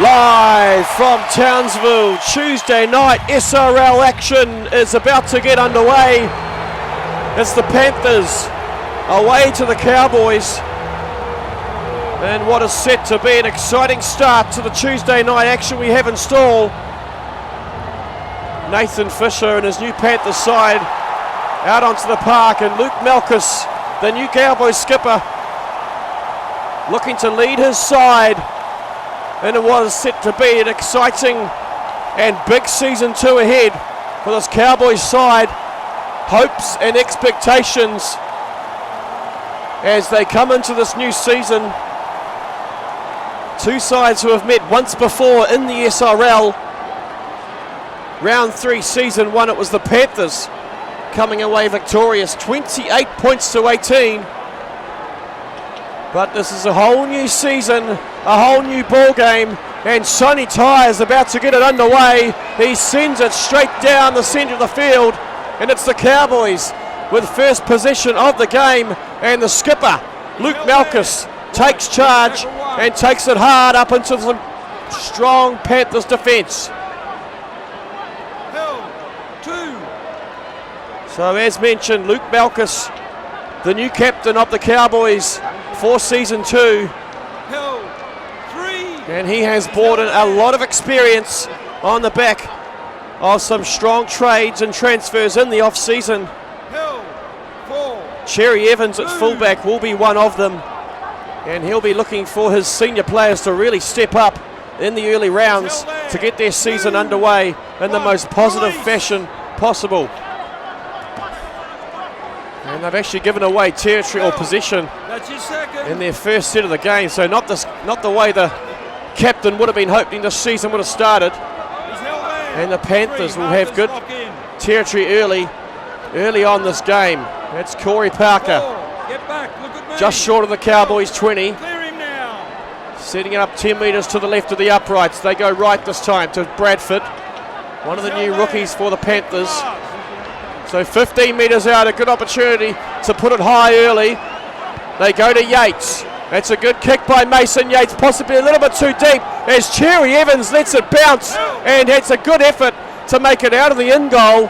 Live from Townsville, Tuesday night SRL action is about to get underway. It's the Panthers away to the Cowboys. And what is set to be an exciting start to the Tuesday night action we have in store. Nathan Fisher and his new Panthers side out onto the park, and Luke Malkus, the new Cowboys skipper, looking to lead his side. And it was set to be an exciting and big season 2 ahead for this Cowboys side. Hopes and expectations as they come into this new season. Two sides who have met once before in the SRL. Round 3, season 1, it was the Panthers coming away victorious, 28 points to 18. But this is a whole new season, a whole new ball game, and Sonny Ty is about to get it underway. He sends it straight down the centre of the field, and it's the Cowboys with first possession of the game, and the skipper, Luke Malkus, takes charge and takes it hard up into some strong Panthers defence. So as mentioned, Luke Malkus, the new captain of the Cowboys for season 2, and he has brought in a lot of experience on the back of some strong trades and transfers in the off season. Cherry Evans at fullback will be one of them, and he'll be looking for his senior players to really step up in the early rounds to get their season underway in the most positive fashion possible. And they've actually given away territory or possession in their first set of the game, so not the way the captain would have been hoping this season would have started. And the Panthers will have good territory early on this game. That's Corey Parker, just short of the Cowboys 20, setting it up 10 metres to the left of the uprights. They go right this time to Bradford, one of the new rookies for the Panthers. So 15 metres out, a good opportunity to put it high early. They go to Yates. That's a good kick by Mason Yates, possibly a little bit too deep, as Cherry Evans lets it bounce, and it's a good effort to make it out of the in goal.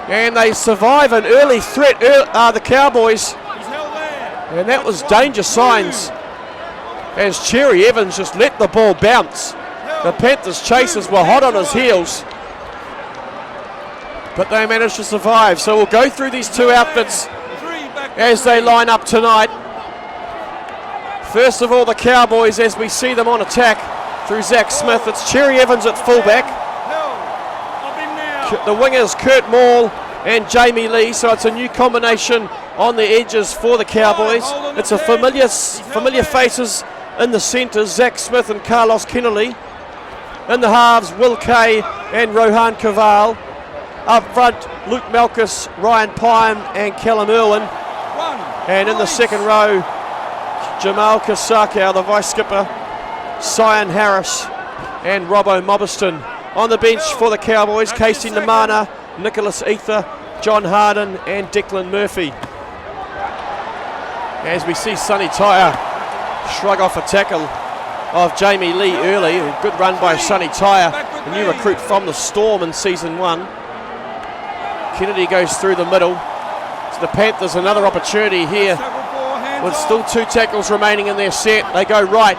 And they survive an early threat, the Cowboys. And that was danger signs, as Cherry Evans just let the ball bounce. The Panthers chasers were hot on his heels, but they managed to survive. So we'll go through these two outfits as they line up tonight. First of all, the Cowboys, as we see them on attack through Zach Smith. It's Cherry Evans at fullback. The wingers, Kurt Maul and Jamie Lee. So it's a new combination on the edges for the Cowboys. It's a familiar faces in the centres, Zach Smith and Carlos Kennelly. In the halves, Will Kay and Rohan Kaval. Up front, Luke Malkus, Ryan Pyne and Callum Irwin. And in the second row, Jamal Kasakau, the vice skipper, Cyan Harris and Robbo Mobiston. On the bench for the Cowboys, Casey Namana, Nicholas Ether, John Harden and Declan Murphy. As we see Sonny Tyre shrug off a tackle of Jamie Lee early. A good run by Sonny Tyre, the new recruit from the Storm in season 1. Kennedy goes through the middle. So the Panthers another opportunity here with still 2 tackles remaining in their set. They go right.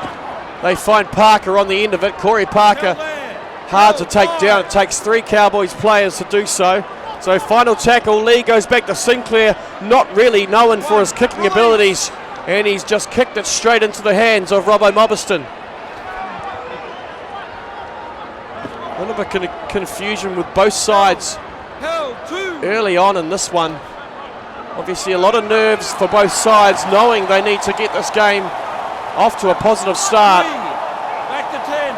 They find Parker on the end of it. Corey Parker, hard to take down. It takes 3 Cowboys players to do so. So final tackle, Lee goes back to Sinclair, not really known for his kicking abilities, and he's just kicked it straight into the hands of Robbo Mobiston. A little bit of confusion with both sides early on in this one. Obviously a lot of nerves for both sides, knowing they need to get this game off to a positive start. Back to 10.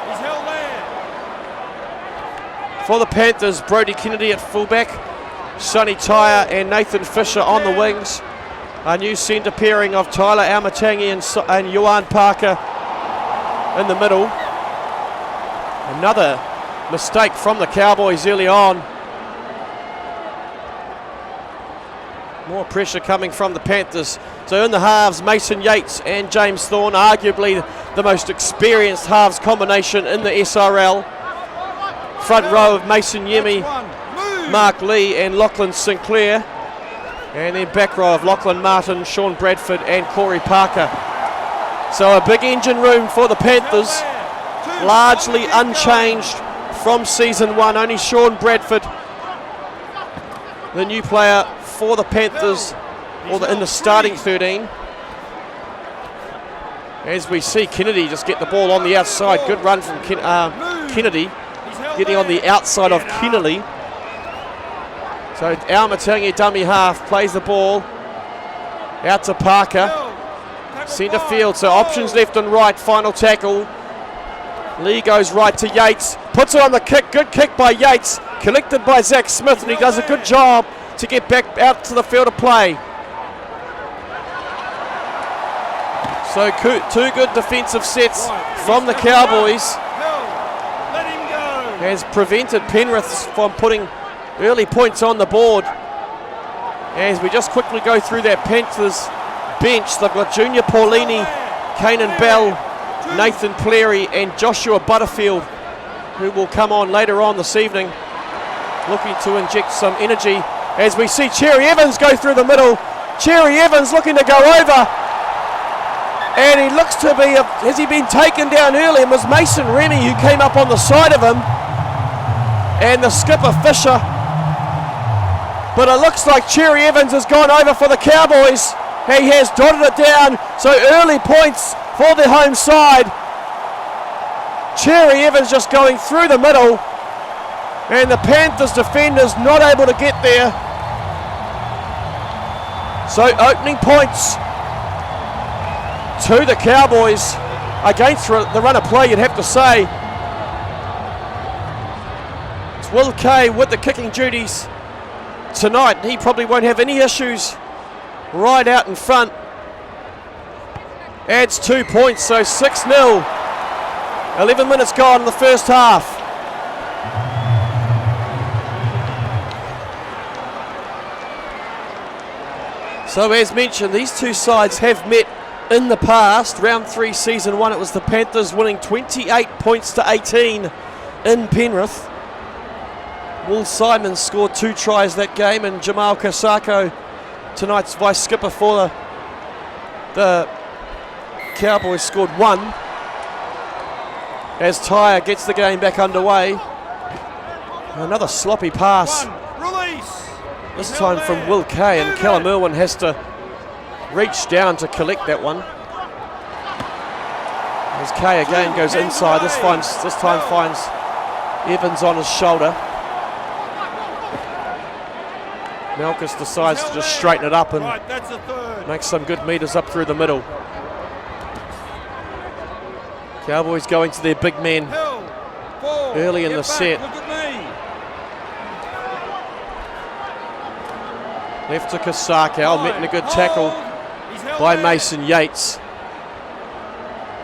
He's held there. For the Panthers, Brody Kennedy at fullback, Sonny Tyre and Nathan Fisher on the wings. A new centre pairing of Tyler Almatangi and Johan Parker in the middle. Another mistake from the Cowboys early on. More pressure coming from the Panthers. So in the halves, Mason Yates and James Thorne, arguably the most experienced halves combination in the SRL. Front row of Mason Yemi, Mark Lee and Lachlan Sinclair. And then back row of Lachlan Martin, Sean Bradford and Corey Parker. So a big engine room for the Panthers, largely unchanged from season 1. Only Sean Bradford, the new player for the Panthers, in the starting 13. As we see Kennedy just get the ball on the outside. Good run from Kennedy, getting on the outside of Kennedy. So Al Matangi, dummy half, plays the ball out to Parker. Centre field, so options left and right, final tackle. Lee goes right to Yates, puts it on the kick, good kick by Yates, collected by Zach Smith, and he does a good job to get back out to the field of play. So two good defensive sets from the Cowboys has prevented Penrith from putting early points on the board. As we just quickly go through that Panthers bench, they've got Junior Paulini, Kanan Bell, Nathan Cleary and Joshua Butterfield, who will come on later on this evening, looking to inject some energy. As we see Cherry Evans go through the middle. Cherry Evans looking to go over, and he looks to be, has he been taken down early? It was Mason Remy who came up on the side of him, and the skipper Fisher. But it looks like Cherry Evans has gone over for the Cowboys. He has dotted it down, so early points for the home side. Cherry Evans just going through the middle, and the Panthers defenders not able to get there. So opening points to the Cowboys against the run of play, you'd have to say. It's Will Kay with the kicking duties tonight. He probably won't have any issues right out in front. Adds 2 points, so 6-0. 11 minutes gone in the first half. So as mentioned, these two sides have met in the past. Round 3, season 1, it was the Panthers winning 28 points to 18 in Penrith. Will Simons scored 2 tries that game, and Jamal Kasako, tonight's vice skipper for the Cowboys, scored 1. As Tyre gets the game back underway. Another sloppy pass. This time from Will Kay, and Callum Irwin has to reach down to collect that one. As Kay again goes inside, this time finds Evans on his shoulder. Malchus decides to just straighten it up and make some good meters up through the middle. Cowboys going to their big men early in the set. Left to Kasako, met in a good tackle by Mason Yates.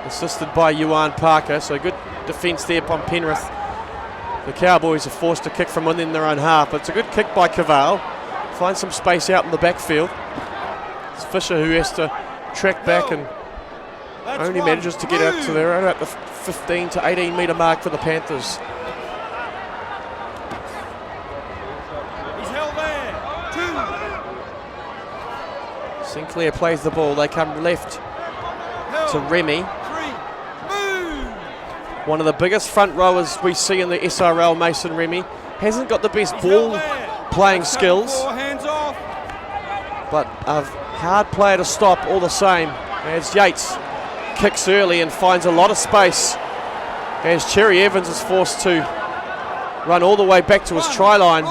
Assisted by Yuan Parker, so good defence there from Penrith. The Cowboys are forced to kick from within their own half, but it's a good kick by Cavale. Finds some space out in the backfield. It's Fisher who has to track back and only manages to get out to there at the 15 to 18 metre mark for the Panthers. Sinclair plays the ball. They come left to Remy. One of the biggest front rowers we see in the SRL, Mason Remy. Hasn't got the best ball playing skills, but a hard player to stop all the same. As Yates kicks early and finds a lot of space, as Cherry Evans is forced to run all the way back to his try line.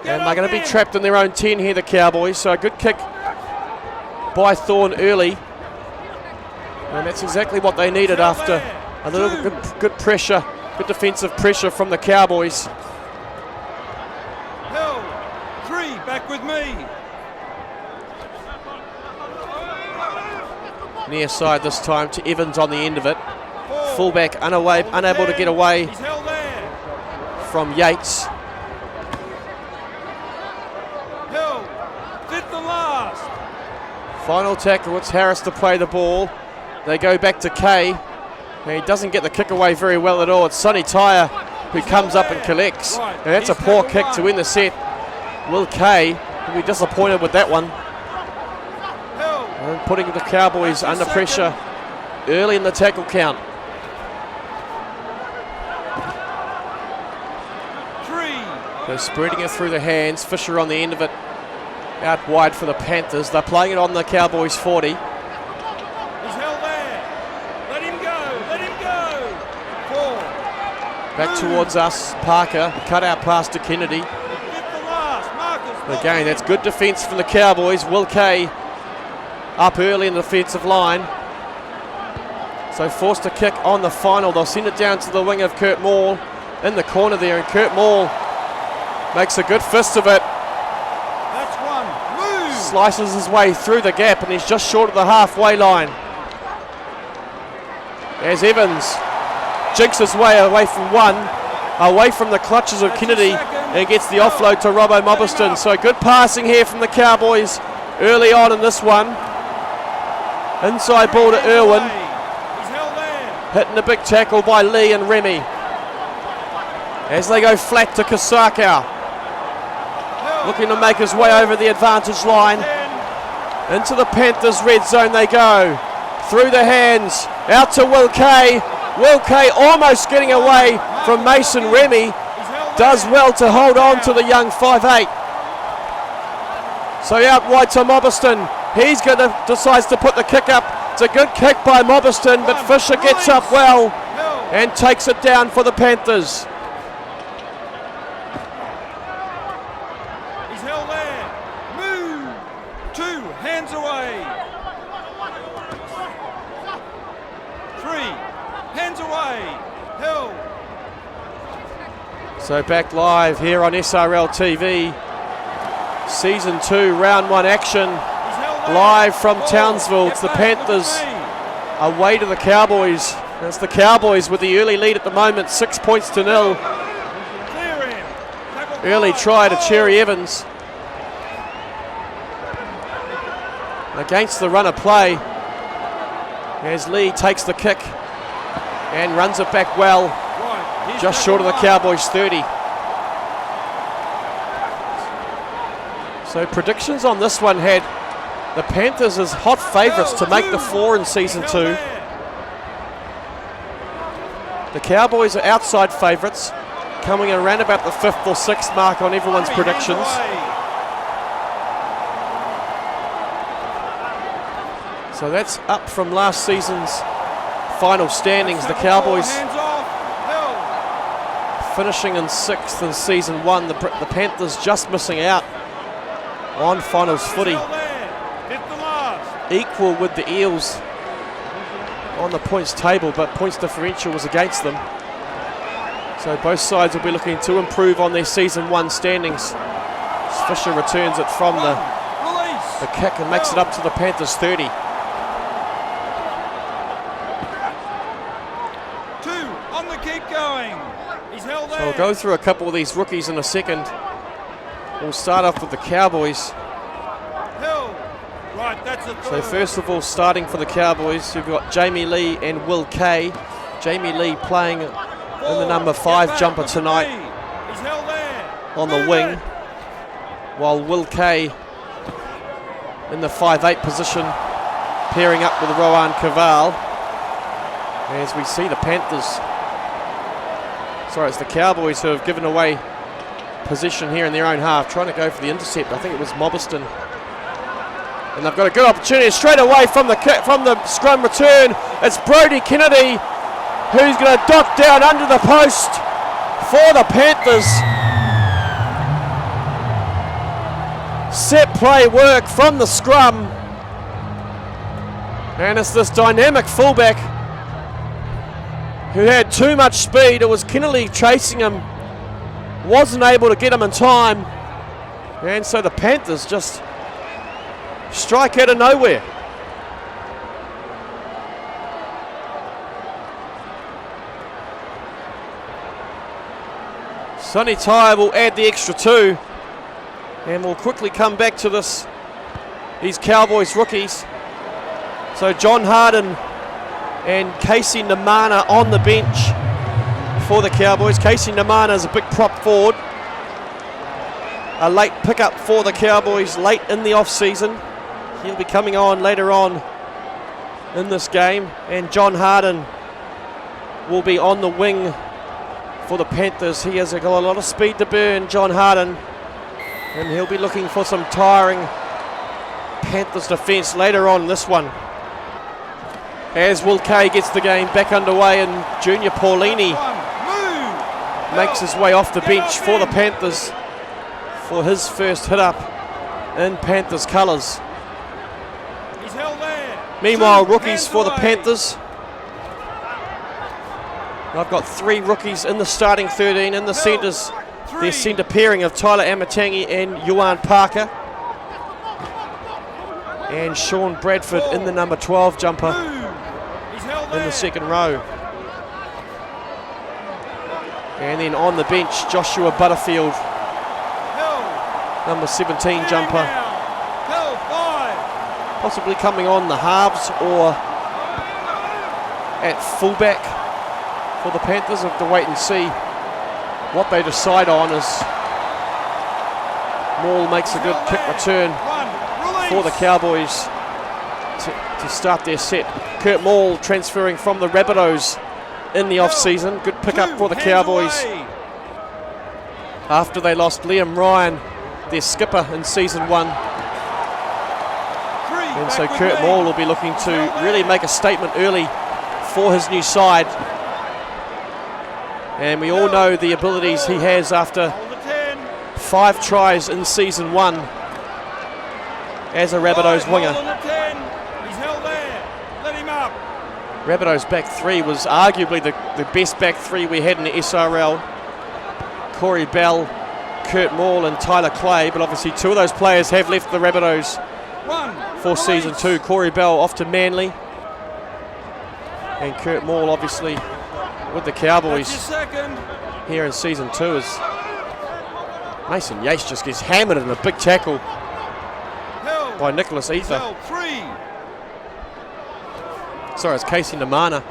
And they're going to be trapped in their own 10 here, the Cowboys. So a good kick by Thorne early. And that's exactly what they needed after a little good pressure, good defensive pressure from the Cowboys. Hill, 3, back with me. Near side this time to Evans on the end of it. Fullback unable to get away from Yates. Hill, Final tackle, it's Harris to play the ball. They go back to Kay. And he doesn't get the kick away very well at all. It's Sonny Tyre who comes up and collects. And that's a poor kick to win the set. Will Kay will be disappointed with that one. And putting the Cowboys under pressure early in the tackle count. They're spreading it through the hands. Fisher on the end of it. Out wide for the Panthers. They're playing it on the Cowboys 40. He's held there. Let him go. Let him go. 4. Back towards us. Parker. Cut out pass to Kennedy. Again, that's good defence from the Cowboys. Will Kay up early in the defensive line. So forced to kick on the final. They'll send it down to the wing of Kurt Maul in the corner there. And Kurt Maul makes a good fist of it. That's one. Move. Slices his way through the gap and he's just short of the halfway line. As Evans jinks his way away from one, away from the clutches of Kennedy, and gets the offload to Robbo Mobiston. So good passing here from the Cowboys early on in this one. Inside ball to Irwin. Hitting a big tackle by Lee and Remy. As they go flat to Kasakau. Looking to make his way over the advantage line. Into the Panthers red zone they go. Through the hands. Out to Will Kay. Will Kay almost getting away from Mason Remy. Does well to hold on to the young 5'8". So out wide to Mobiston. He's going to decides to put the kick up. It's a good kick by Mobiston, but Fisher gets up well and takes it down for the Panthers. He's held there. Move. 2 hands away. 3 hands away. Held. So back live here on SRL TV. Season 2, round 1 action. Live from Townsville. It's the Panthers away to the Cowboys. It's the Cowboys with the early lead at the moment, 6 points to 0. Early try to Cherry Evans. Against the run of play. As Lee takes the kick and runs it back well. Just short of the Cowboys 30. So predictions on this one had the Panthers as hot favourites to make the 4 in Season 2. The Cowboys are outside favourites, coming around about the 5th or 6th mark on everyone's predictions. So that's up from last season's final standings. The Cowboys finishing in 6th in Season 1. The Panthers just missing out on finals footy. Equal with the Eels on the points table, but points differential was against them. So both sides will be looking to improve on their Season 1 standings. Fisher returns it from the kick and makes it up to the Panthers 30. 2 on the keep going. He's held there. So we'll go through a couple of these rookies in a second. We'll start off with the Cowboys. Right, that's a so first of all, starting for the Cowboys, we've got Jamie Lee and Will Kay. Jamie Lee playing in the number 5 jumper tonight on the wing, while Will Kay in the 5'8" position, pairing up with Rohan Kaval. As we see the Panthers, sorry, it's the Cowboys who have given away possession here in their own half, trying to go for the intercept. I think it was Mobiston. And they've got a good opportunity straight away from the scrum return. It's Brodie Kennedy who's going to dock down under the post for the Panthers. Set play work from the scrum. And it's this dynamic fullback who had too much speed. It was Kennedy chasing him. Wasn't able to get him in time. And so the Panthers just strike out of nowhere. Sonny Tyre will add the extra 2. And we'll quickly come back to this these Cowboys rookies. So John Harden and Casey Namana on the bench for the Cowboys. Casey Namana is a big prop forward. A late pickup for the Cowboys late in the off-season. He'll be coming on later on in this game. And John Harden will be on the wing for the Panthers. He has got a lot of speed to burn, John Harden. And he'll be looking for some tiring Panthers defence later on in this one. As Will Kay gets the game back underway, and Junior Paulini makes his way off the bench for the Panthers for his first hit up in Panthers colours. Meanwhile, rookies for the Panthers. I've got 3 rookies in the starting 13 in the centres. Their centre pairing of Tyler Amatangi and Yuan Parker. And Sean Bradford in the number 12 jumper in the second row. And then on the bench, Joshua Butterfield, number 17 jumper. Possibly coming on the halves or at fullback for the Panthers. Have to wait and see what they decide on, as Maul makes a good kick return for the Cowboys to start their set. Kurt Maul transferring from the Rabbitohs in the off-season. Good pickup for the Cowboys after they lost Liam Ryan, their skipper, in season 1. And so Kurt Maul will be looking to really make a statement early for his new side. And we all know the abilities he has after 5 tries in season 1 as a Rabbitohs winger. Rabbitohs back 3 was arguably the best back 3 we had in the SRL. Corey Bell, Kurt Maul and Tyler Clay, but obviously 2 of those players have left the Rabbitohs for season 2. Corey Bell off to Manly, and Kurt Maul obviously with the Cowboys here in season 2, as Mason Yates just gets hammered in a big tackle by Nicholas Ether. Sorry, it's Casey Namana.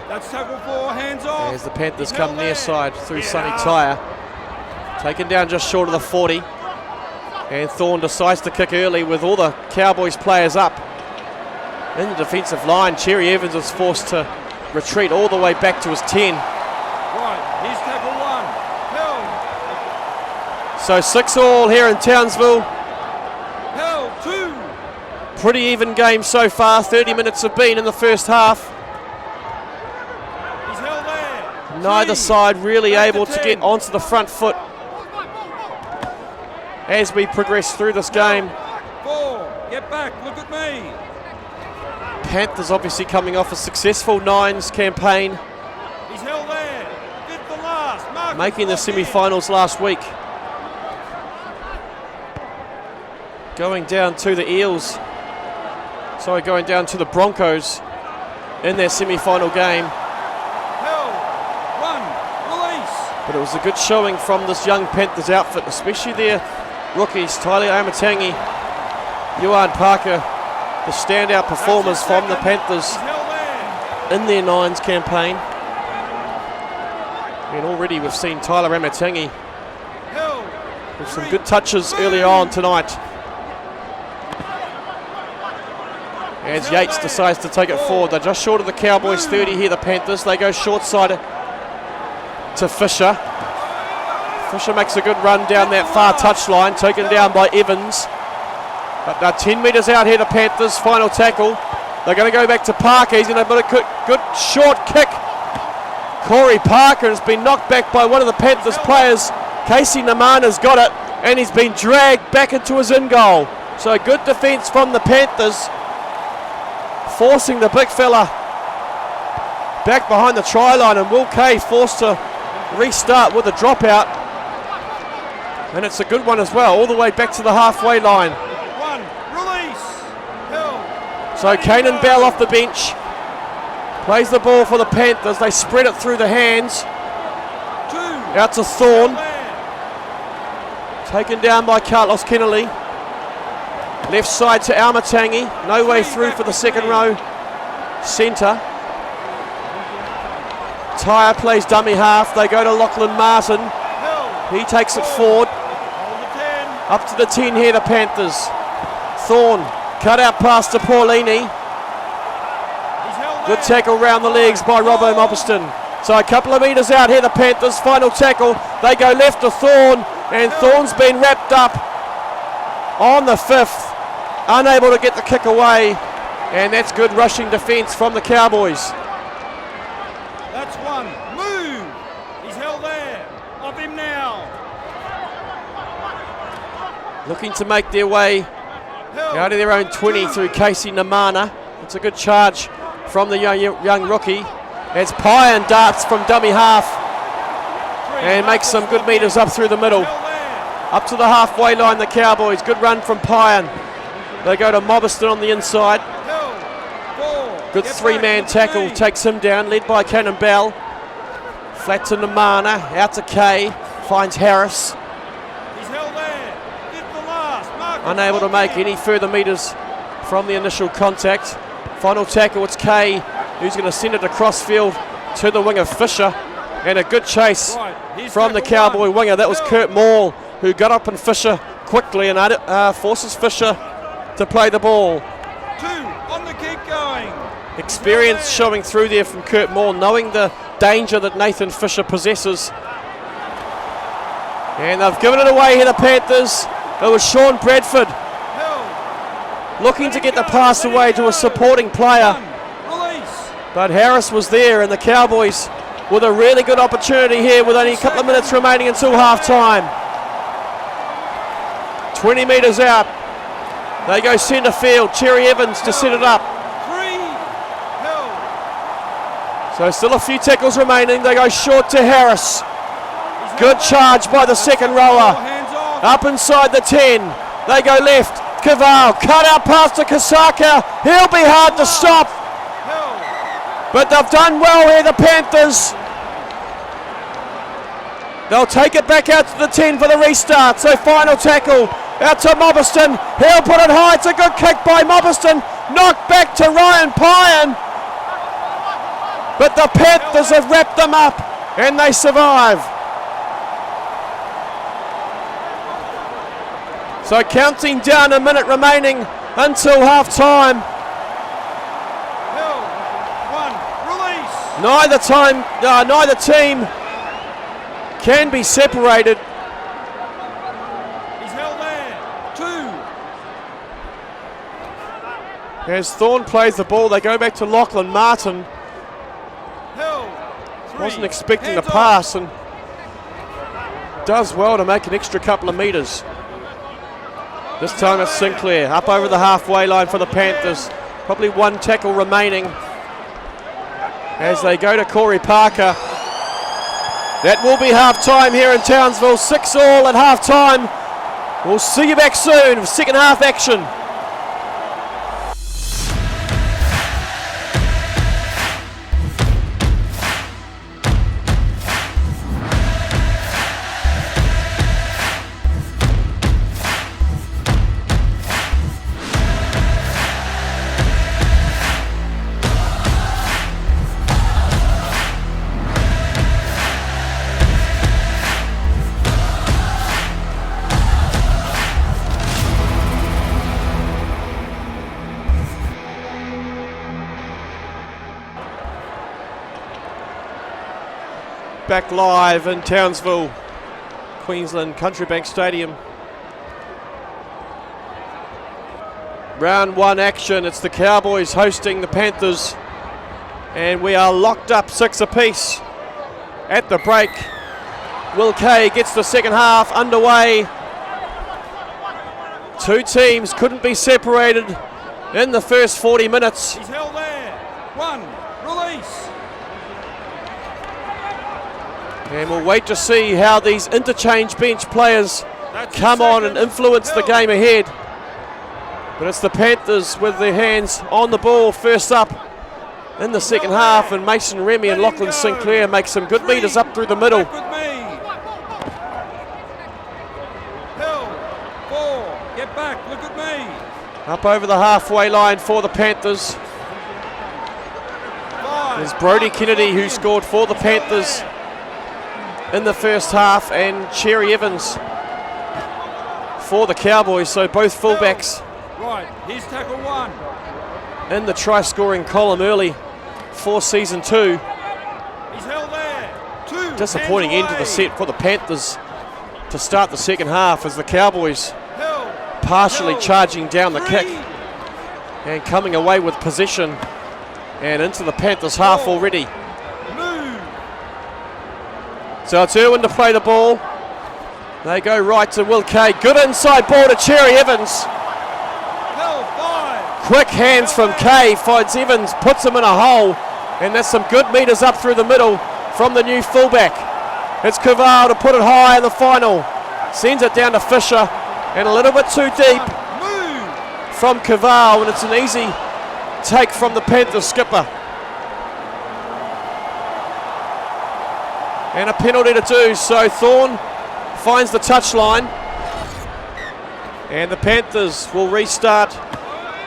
That's tackle 4, hands off. As the Panthers come near side through Sonny Tyre. Taken down just short of the 40. And Thorne decides to kick early with all the Cowboys players up in the defensive line. Cherry Evans is forced to retreat all the way back to his 10. Right, here's tackle 1. Held. So 6-all here in Townsville. Held 2. Pretty even game so far. 30 minutes have been in the first half. He's held there. Neither side really able to get onto the front foot as we progress through this game. 4, get back, look at me. Panthers obviously coming off a successful Nines campaign, He's held there. Get the last. Mark making the semi-finals last week. Going down to the Eels. Sorry, going down to the Broncos in their semi-final game. Held. 1, release. But it was a good showing from this young Panthers outfit, especially their rookies, Tyler Amatangi, Yuan Parker, the standout performers from the Panthers in their Nines campaign. And already we've seen Tyler Amatangi with some good touches earlier on tonight. As Yates decides to take it forward. They're just short of the Cowboys 30 here, the Panthers. They go short-sided to Fisher. Fisher makes a good run down that far touchline, taken down by Evans. But they're 10 metres out here, the Panthers. Final tackle. They're going to go back to Parker. He's going to put a good short kick. Corey Parker has been knocked back by one of the Panthers players. Casey Namana's got it, and he's been dragged back into his in goal. So good defence from the Panthers, forcing the big fella back behind the try line, and Will Kay forced to restart with a dropout. And it's a good one as well, all the way back to the halfway line. 1, release. Held. So Kanan Bell off the bench, plays the ball for the Panthers. They spread it through the hands. 2. Out to Thorne. Taken down by Carlos Kennelly. Left side to Almatangi. No way through for the second row centre. Tyre plays dummy half. They go to Lachlan Martin. He takes it forward. Up to the 10 here, the Panthers. Thorne, cut out pass to Paulini. Good tackle round the legs by Robbo Mopperston. So a couple of metres out here, the Panthers. Final tackle. They go left to Thorne, and Thorne's been wrapped up on the 5th. Unable to get the kick away, and that's good rushing defence from the Cowboys. That's one. Move. He's held there. Of him now. Looking to make their way out of their own 20 through Casey Namana. It's a good charge from the young rookie. As Pyan darts from dummy half and makes some good metres up through the middle. Up to the halfway line, the Cowboys. Good run from Pyan. They go to Mobberston on the inside. Good three-man tackle, takes him down, led by Cannon Bell. Flat to Namana, out to Kay, finds Harris. He's held there. Did the last. Unable to make any further metres from the initial contact. Final tackle, it's Kay, who's going to send it across field to the winger Fisher. And a good chase from the Cowboy winger. That was Kurt Maul, who got up and Fisher quickly and forces Fisher to play the ball. 2 on the keep going. Experience showing through there from Kurt Maul, knowing the danger that Nathan Fisher possesses. And they've given it away here, the Panthers. It was Sean Bradford looking to get the pass away to a supporting player. But Harris was there, and the Cowboys with a really good opportunity here with only a couple of minutes remaining until half time. 20 metres out. They go centre field. Cherry Evans to set it up. So still a few tackles remaining. They go short to Harris. Good charge by the second rower. Up inside the 10. They go left. Caval. Cut out pass to Kasaka. He'll be hard to stop. But they've done well here, the Panthers. They'll take it back out to the 10 for the restart. So final tackle. Out to Mobberston. He'll put it high. It's a good kick by Mobberston. Knocked back to Ryan Pyan. But the Panthers have wrapped them up and they survive. So counting down a minute remaining until half time. Neither team can be separated. He's held there. 2. As Thorne plays the ball, they go back to Lachlan Martin. Wasn't expecting the pass and does well to make an extra couple of metres. This time it's Sinclair up over the halfway line for the Panthers. Probably one tackle remaining as they go to Corey Parker. That will be half time here in Townsville. 6-all at half time. We'll see you back soon for second half action. Back live in Townsville, Queensland Country Bank Stadium. Round 1 action. It's the Cowboys hosting the Panthers, and we are locked up 6 apiece at the break. Will Kay gets the second half underway. Two teams couldn't be separated in the first 40 minutes. He's held there. 1. Release. And we'll wait to see how these interchange bench players come on and influence the game ahead. But it's the Panthers with their hands on the ball first up in the second half, and Mason Remy and Lachlan Sinclair make some good metres up through the middle. 4. Get back. Look at me. me. Up over the halfway line for the Panthers. There's Brodie Kennedy, who scored for the Panthers in the first half, and Cherry Evans for the Cowboys. So both fullbacks Right, here's tackle 1. in the try-scoring column early for season 2. He's held there. 2. Disappointing end to the set for the Panthers to start the second half, as the Cowboys partially charging down the kick and coming away with possession and into the Panthers half already. So it's Irwin to play the ball. They go right to Will Kay. Good inside ball to Cherry Evans. Quick hands from Kay, finds Evans, puts him in a hole, and there's some good metres up through the middle from the new fullback. It's Cavall to put it high in the final. Sends it down to Fisher, and a little bit too deep from Cavall, and it's an easy take from the Panthers skipper. And a penalty to do, so Thorne finds the touchline, and the Panthers will restart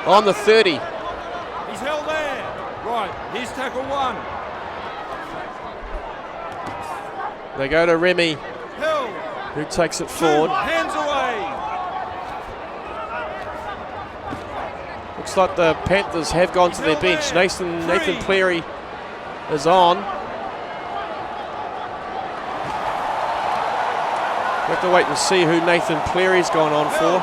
on the 30. He's held there. Right, here's tackle 1. They go to Remy, Held. who takes it 2. forward. Hands away. Looks like the Panthers have gone to their bench. Nathan Cleary is on. We have to wait and see who Nathan Cleary's gone on for.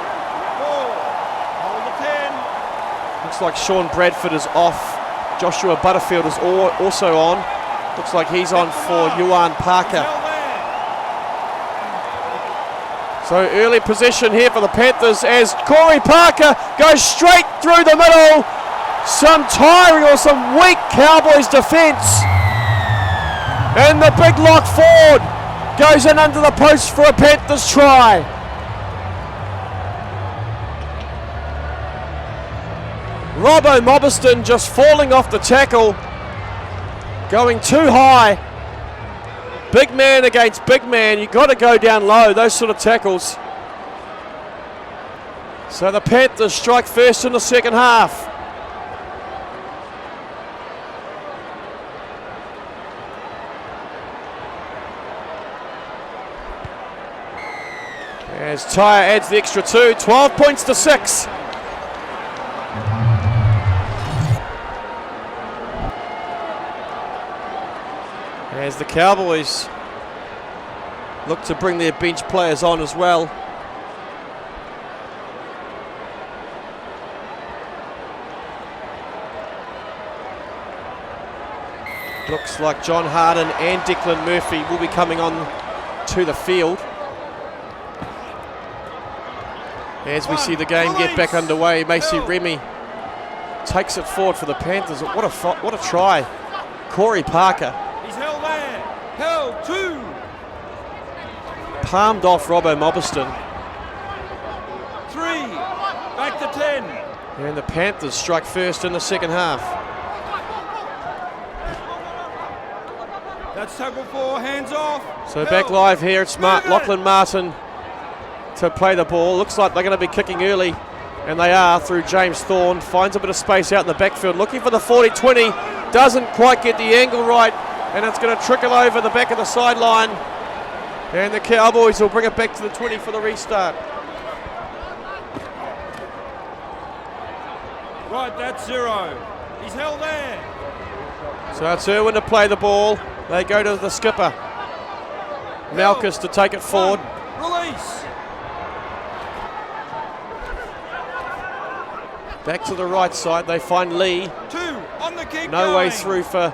Looks like Sean Bradford is off. Joshua Butterfield is also on. Looks like he's on for Yuan Parker. So early possession here for the Panthers as Corey Parker goes straight through the middle. Some tiring or some weak Cowboys defence. And the big lock forward goes in under the post for a Panthers try. Robbo Mobiston just falling off the tackle, going too high. Big man against big man, you've got to go down low, those sort of tackles. So the Panthers strike first in the second half. As Tyre adds the extra 2, 12 points to 6. As the Cowboys look to bring their bench players on as well. Looks like John Harden and Declan Murphy will be coming on to the field. As we see the game get back underway, Macy Remy takes it forward for the Panthers. What a try. Corey Parker. He's held there. Held 2. Palmed off Robbo Mobiston. 3. Back to 10. And the Panthers strike first in the second half. That's tackle 4. Hands off. So back live here, it's Lachlan Martin to play the ball. Looks like they're going to be kicking early, and they are, through James Thorne. Finds a bit of space out in the backfield, looking for the 40-20. Doesn't quite get the angle right, and it's going to trickle over the back of the sideline. And the Cowboys will bring it back to the 20 for the restart. Right, that's 0. He's held there. So it's Irwin to play the ball. They go to the skipper, Malchus, to take it forward. Release. Back to the right side, they find Lee. 2 on the kick. No way through for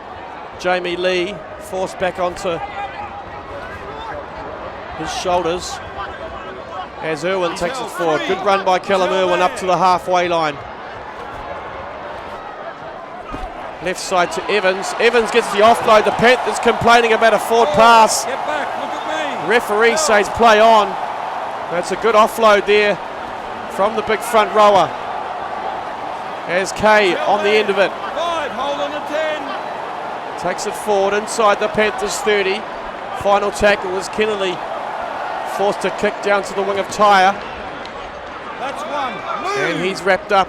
Jamie Lee. Forced back onto his shoulders as Irwin takes it forward. Good run by Callum Irwin up to the halfway line. Left side to Evans. Evans gets the offload. The Panthers complaining about a forward pass. Get back, look at me. Referee says play on. That's a good offload there from the big front rower. As Kay on the end of it. 5, hold on to 10. Takes it forward inside the Panthers 30. Final tackle was Kennedy, forced to kick down to the wing of Tyre. That's 1. Move. And he's wrapped up.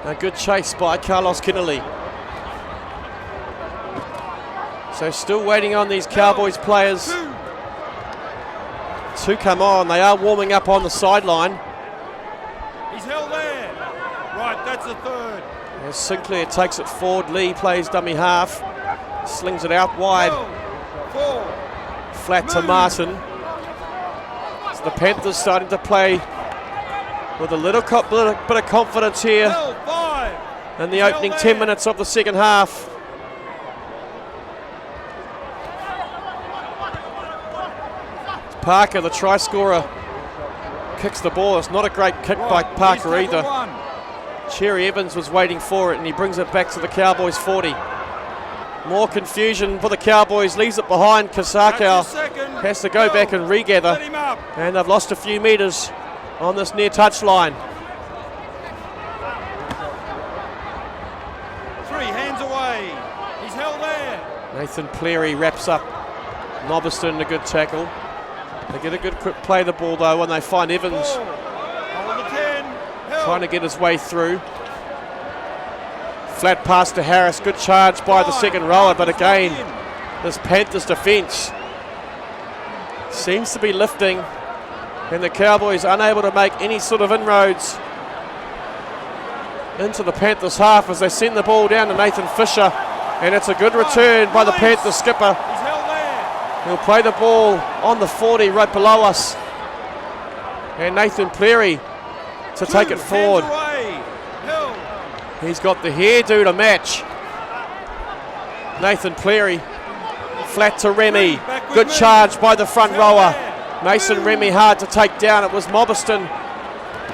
A good chase by Carlos Kennelly. So still waiting on these Cowboys players to come on. They are warming up on the sideline. He's held there. Right, that's the third. As Sinclair takes it forward, Lee plays dummy half. Slings it out wide. 4. Flat to Martin. So the Panthers starting to play with a little bit of confidence here in the opening 10 minutes of the second half. Parker, the try scorer, kicks the ball. It's not a great kick by Parker either. Cherry Evans was waiting for it and he brings it back to the Cowboys 40. More confusion for the Cowboys, leaves it behind. Kasakau has to go back and regather, and they've lost a few metres on this near touch line. 3 hands away. He's held there. Nathan Cleary wraps up Nobiston, a good tackle. They get a good quick play of the ball though when they find Evans trying to get his way through. Flat pass to Harris, good charge by the second rower, but again, this Panthers defence seems to be lifting and the Cowboys unable to make any sort of inroads into the Panthers half as they send the ball down to Nathan Fisher, and it's a good return by the Panthers skipper. He'll play the ball on the 40 right below us, and Nathan Cleary to take it forward. He's got the hairdo to match. Nathan Cleary, flat to Remy. Good charge by the front rower. Mason Remy hard to take down. It was Mobiston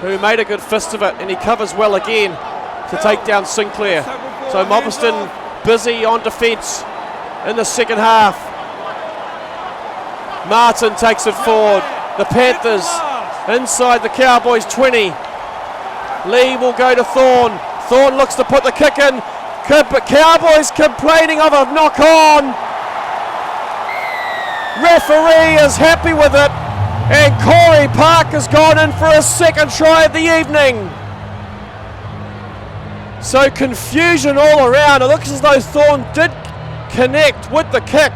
who made a good fist of it, and he covers well again to take down Sinclair. So Mobiston busy on defence in the second half. Martin takes it forward. The Panthers inside the Cowboys 20. Lee will go to Thorne. Thorne looks to put the kick in. Cowboys complaining of a knock on. Referee is happy with it. And Corey Park has gone in for his second try of the evening. So confusion all around. It looks as though Thorne did connect with the kick.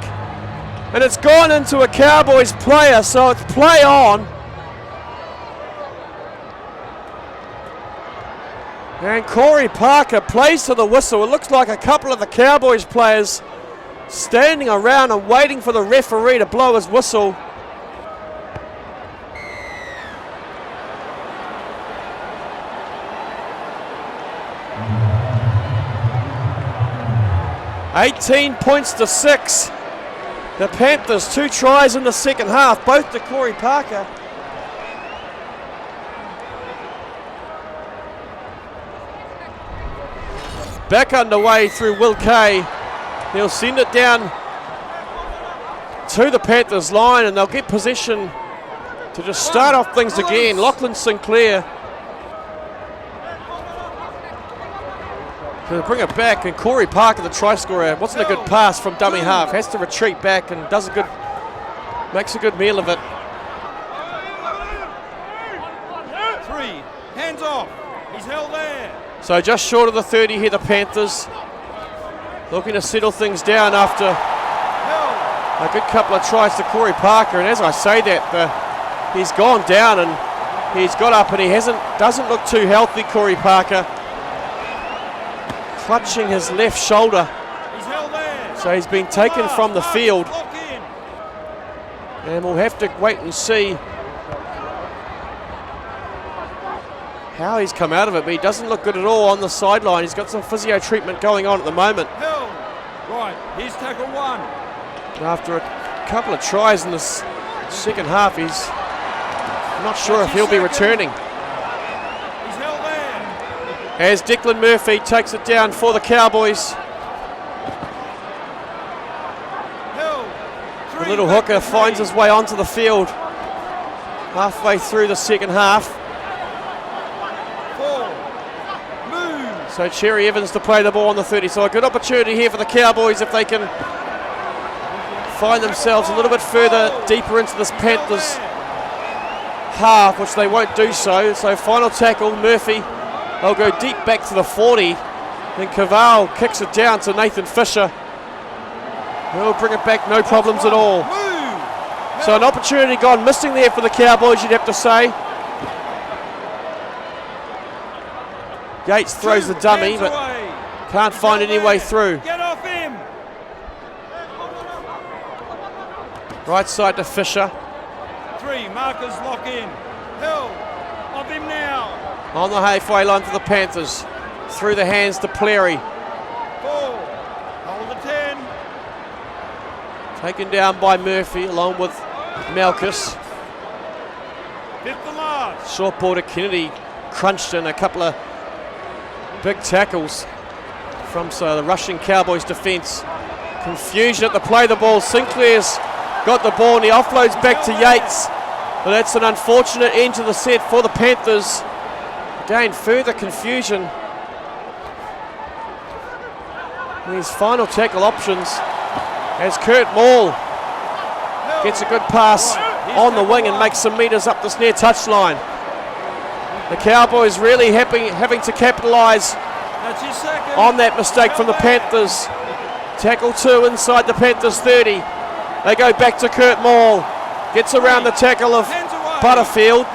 And it's gone into a Cowboys player, so it's play on. And Corey Parker plays to the whistle. It looks like a couple of the Cowboys players standing around and waiting for the referee to blow his whistle. $18 points to 6. The Panthers 2 tries in the second half, both to Corey Parker. Back underway through Will Kay. He'll send it down to the Panthers line and they'll get possession to just start off things again. Lachlan Sinclair to bring it back, and Corey Parker, the try scorer, wasn't a good pass from dummy half. Has to retreat back and makes a good meal of it. 3 hands off. He's held there. So just short of the 30 here, the Panthers looking to settle things down after a good couple of tries to Corey Parker. And as I say that, he's gone down and he's got up and he doesn't look too healthy, Corey Parker. Clutching his left shoulder. He's held there. So he's been taken from the field. And we'll have to wait and see how he's come out of it, but he doesn't look good at all on the sideline. He's got some physio treatment going on at the moment. Right, here's tackle 1. After a couple of tries in the second half, he's not sure if he'll be returning. He's held there. As Declan Murphy takes it down for the Cowboys. The little hooker finds his way onto the field halfway through the second half. So Cherry Evans to play the ball on the 30. So a good opportunity here for the Cowboys if they can find themselves a little bit further deeper into this Panthers half, which they won't do so. So final tackle, Murphy. They'll go deep back to the 40. Then Cavell kicks it down to Nathan Fisher. He'll bring it back, no problems at all. So an opportunity gone missing there for the Cowboys, you'd have to say. Yates throws the dummy, but can't find any way through. Get off him. Right side to Fisher. 3 markers lock in. Hill off him now. On the halfway line for the Panthers. Through the hands to Pleary. 4. Hold the 10. Taken down by Murphy along with Malchus. 5th and last. Short ball to Kennedy. Crunched in a couple of big tackles from the rushing Cowboys defence. Confusion at the play the ball. Sinclair's got the ball and he offloads back to Yates. But that's an unfortunate end to the set for the Panthers. Again, further confusion. These final tackle options as Kurt Maul gets a good pass on the wing and makes some metres up this near touchline. The Cowboys really having to capitalise on that mistake from the Panthers. Tackle 2 inside the Panthers 30. They go back to Kurt Maul. Gets around the tackle of Butterfield.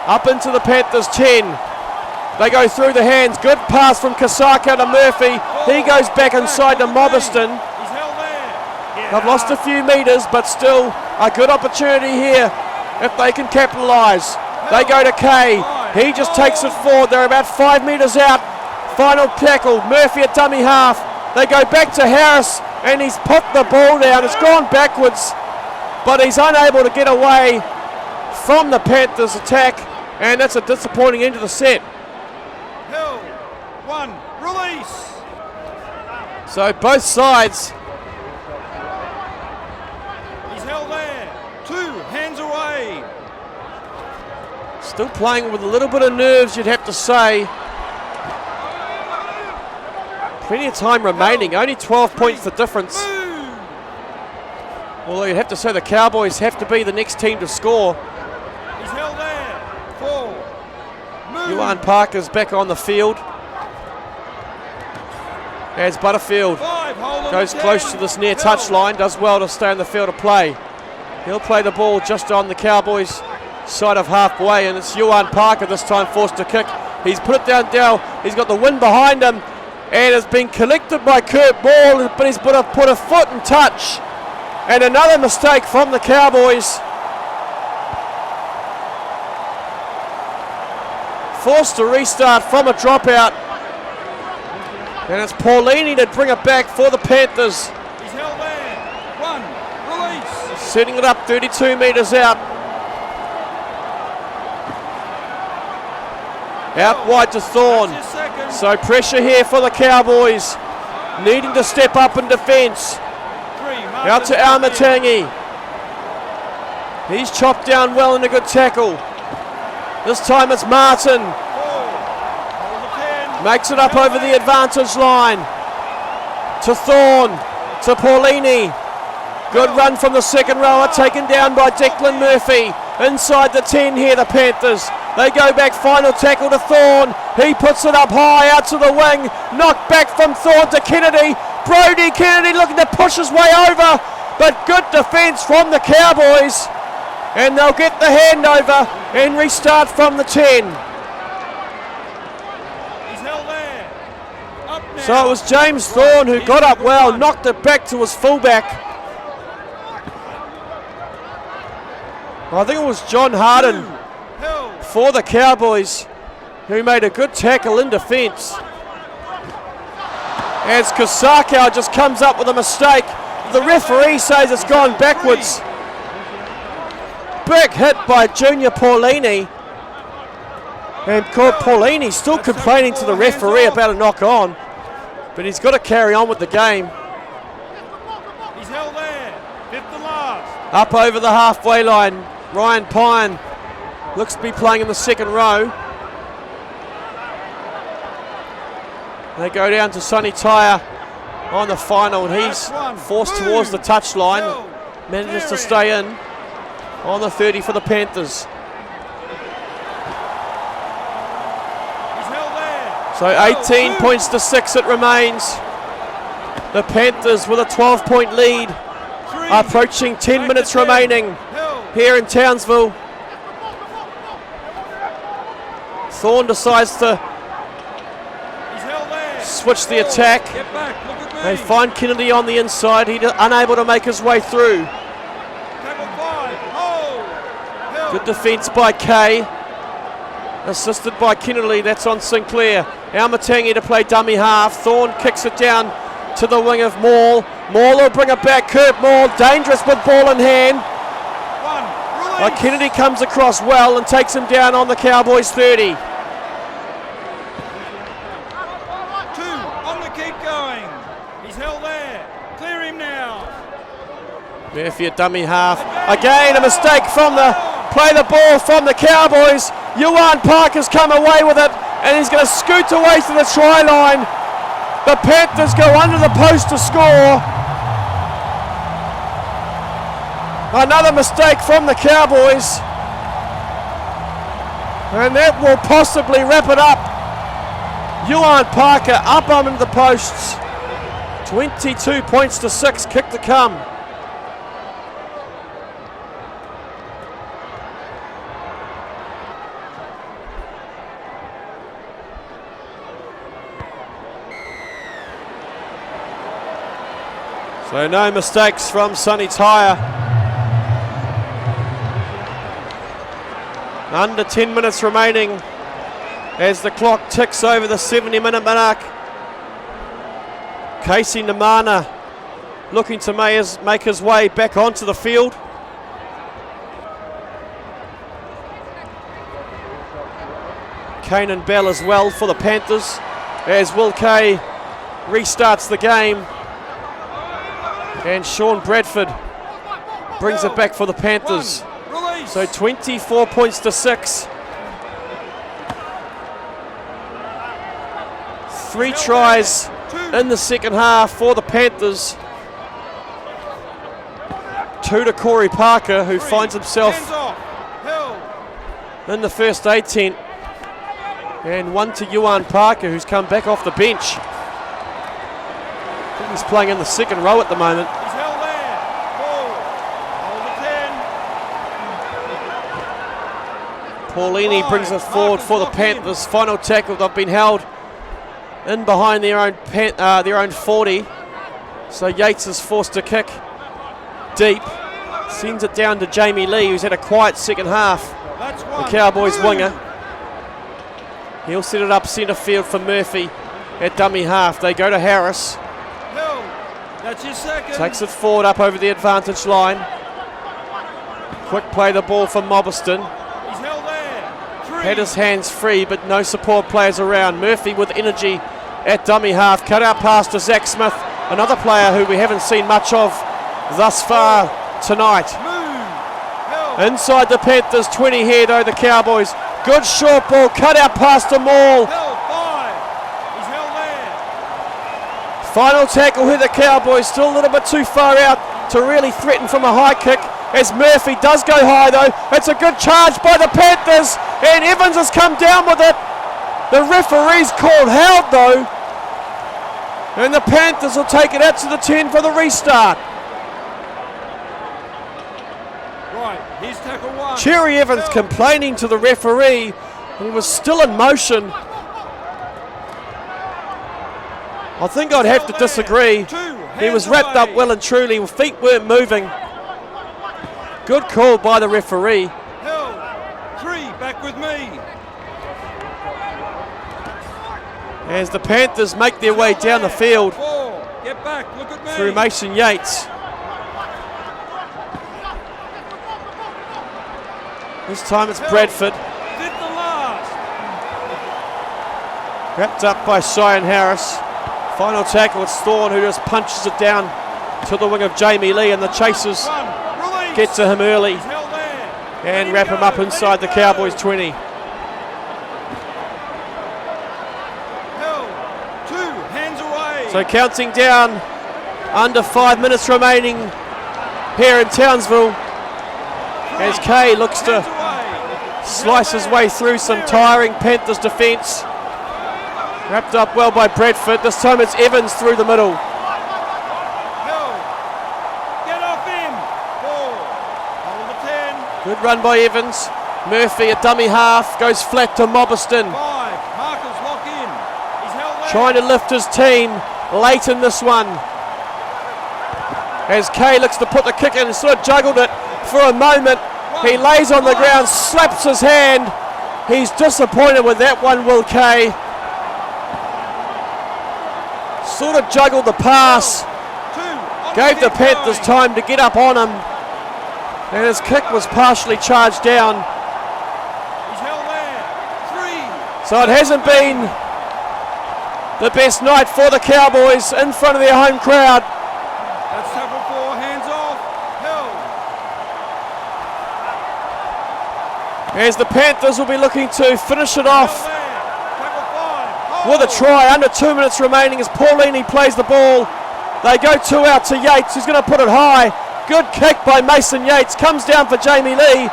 Up into the Panthers 10. They go through the hands. Good pass from Kasaka to Murphy. He goes back inside to Mobiston. They've lost a few metres, but still a good opportunity here if they can capitalise. They go to Kay. He just takes it forward. They're about 5 metres out. Final tackle. Murphy at dummy half. They go back to Harris, and he's put the ball down. It's gone backwards, but he's unable to get away from the Panthers' attack, and that's a disappointing end to the set. Hill, 1, release. So both sides. He's held there. 2, hands away. Still playing with a little bit of nerves, you'd have to say. Plenty of time remaining, only 12 points the difference. Although you'd have to say the Cowboys have to be the next team to score. He's held there. 4. Yuan Parker's back on the field. As Butterfield goes close to this near touchline, does well to stay on the field of play. He'll play the ball just on the Cowboys' side of halfway, and it's Yuan Parker this time forced to kick. He's put it down Dell. He's got the wind behind him, and it's been collected by Kurt Ball, but he's put a foot in touch. And another mistake from the Cowboys. Forced to restart from a dropout. And it's Paulini to bring it back for the Panthers. He's held there. 1, release. Setting it up 32 metres out. Out wide to Thorne. So pressure here for the Cowboys. Needing to step up in defence. Out to Almatangi. He's chopped down well in a good tackle. This time it's Martin. Makes it up over the advantage line. To Thorne. To Paulini. Good run from the second rower. Taken down by Declan Murphy. Inside the 10 here, the Panthers. They go back, final tackle to Thorne. He puts it up high out to the wing. Knocked back from Thorne to Kennedy. Brody Kennedy looking to push his way over. But good defence from the Cowboys. And they'll get the handover and restart from the 10. So it was James Thorne who got up well, knocked it back to his fullback. I think it was John Harden for the Cowboys who made a good tackle in defence. As Kasakau just comes up with a mistake, the referee says it's gone backwards. Big hit by Junior Paulini. And Paulini still complaining to the referee about a knock on. But he's got to carry on with the game. He's held there. 5th and last. Up over the halfway line. Ryan Pine looks to be playing in the second row. They go down to Sonny Tyre on the final, and he's forced towards the touchline. Manages to stay in on the 30 for the Panthers. So 18 points to 6 it remains. The Panthers with a 12-point lead. Approaching 10 minutes remaining here in Townsville. Thorne decides to switch the attack. They find Kennedy on the inside. He's unable to make his way through. Good defence by Kay. Assisted by Kennedy. That's on Sinclair. Almatangi to play dummy half. Thorne kicks it down to the wing of Maul. Maul will bring it back. Kurt Maul, dangerous with ball in hand. Kennedy comes across well and takes him down on the Cowboys 30. 2 on the keep going. He's held there. Clear him now. Murphy a dummy half. Again a mistake from the play the ball from the Cowboys. Yuan Parker's come away with it and he's going to scoot away to the try line. The Panthers go under the post to score. Another mistake from the Cowboys. And that will possibly wrap it up. Yuan Parker up under the posts. 22 points to 6, kick to come. So no mistakes from Sonny Tyre. Under 10 minutes remaining as the clock ticks over the 70-minute mark. Casey Namana looking to make his way back onto the field. Kanan Bell as well for the Panthers as Will Kay restarts the game. And Sean Bradford brings it back for the Panthers. So 24 points to 6. 3 tries in the second half for the Panthers. 2 to Corey Parker, who finds himself in the first 18. And 1 to Yuan Parker, who's come back off the bench. I think he's playing in the second row at the moment. He's held there. Ball. Hold the 10. Paulini brings it forward for the Panthers. Final tackle. They've been held in behind their own 40. So Yates is forced to kick deep. Sends it down to Jamie Lee, who's had a quiet second half. The Cowboys winger. He'll set it up centre field for Murphy at dummy half. They go to Harris. That's your second. Takes it forward up over the advantage line. Quick play the ball for Mobberston. He's held there. 3. Had his hands free, but no support players around. Murphy with energy at dummy half. Cut out pass to Zach Smith, another player who we haven't seen much of thus far tonight. Inside the Panthers 20 here though, the Cowboys. Good short ball, cut out pass to Maul. Final tackle here, the Cowboys still a little bit too far out to really threaten from a high kick as Murphy does go high though. It's a good charge by the Panthers and Evans has come down with it. The referee's called held though. And the Panthers will take it out to the 10 for the restart. Right, here's tackle 1. Cherry Evans complaining to the referee. He was still in motion. I think I'd have to disagree. He was wrapped up well and truly. Feet weren't moving. Good call by the referee. 3, back with me. As the Panthers make their way down the field 4, get back, look at me. through Mason Yates. This time it's Bradford. Did the last. Wrapped up by Cheyenne Harris. Final tackle, it's Thorne who just punches it down to the wing of Jamie Lee, and the chasers get to him early and wrap him up inside the Cowboys 20. 2, hands away. So counting down, under 5 minutes remaining here in Townsville as Kay looks to slice his way through some tiring Panthers defence. Wrapped up well by Bradford. This time it's Evans through the middle. Hill. Get off him. 4. Hold the 10. Good run by Evans. Murphy, a dummy half, goes flat to Mobberston. 5. Markers lock in. He's held there. Trying to lift his team late in this one. As Kay looks to put the kick in, sort of juggled it for a moment. He lays on the ground, slaps his hand. He's disappointed with that one, Will Kay. Sort of juggled the pass. 2. Gave the Panthers time to get up on him. And his kick was partially charged down. He's held there. 3. So it hasn't been the best night for the Cowboys in front of their home crowd. That's tackle 4. Hands off. Held. As the Panthers will be looking to finish it off Held there. Tackle 5. with a try. Under 2 minutes remaining as Paulini plays the ball. They go 2 out to Yates, who's going to put it high. Good kick by Mason Yates. Comes down for Jamie Lee.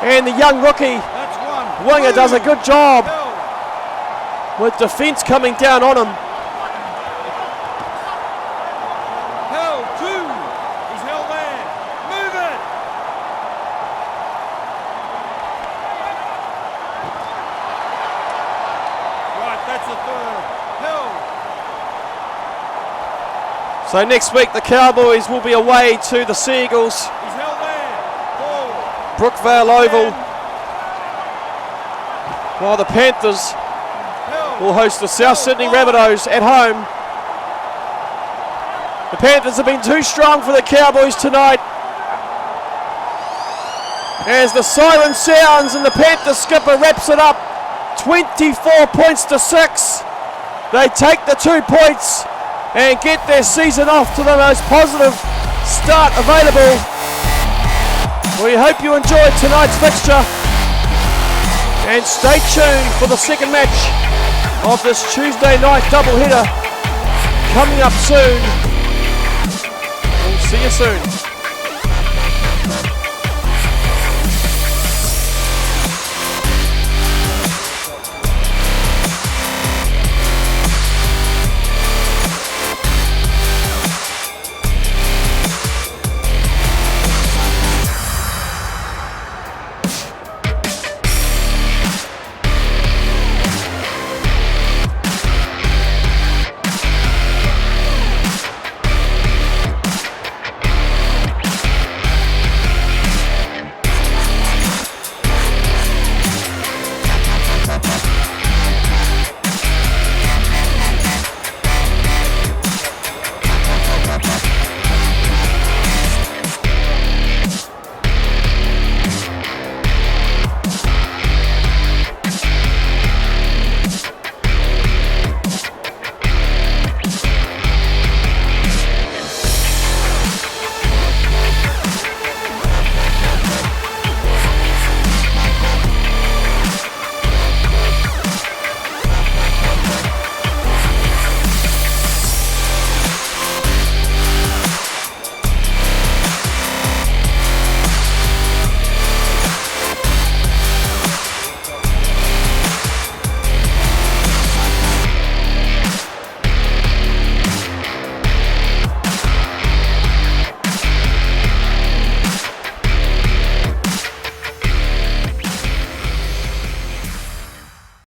And the young rookie That's 1. winger does a good job Held. with defence coming down on him. Held. 2. He's held there. Move it. Right, that's the 3rd. Held. So next week the Cowboys will be away to the Seagulls, He's held there. 4. Brookvale Oval, while the Panthers Held. will host the South Sydney Rabbitohs at home. The Panthers have been too strong for the Cowboys tonight. As the siren sounds and the Panthers skipper wraps it up, 24 points to 6. They take the 2 points and get their season off to the most positive start available. We hope you enjoyed tonight's fixture and stay tuned for the second match of this Tuesday night doubleheader coming up soon. We'll see you soon.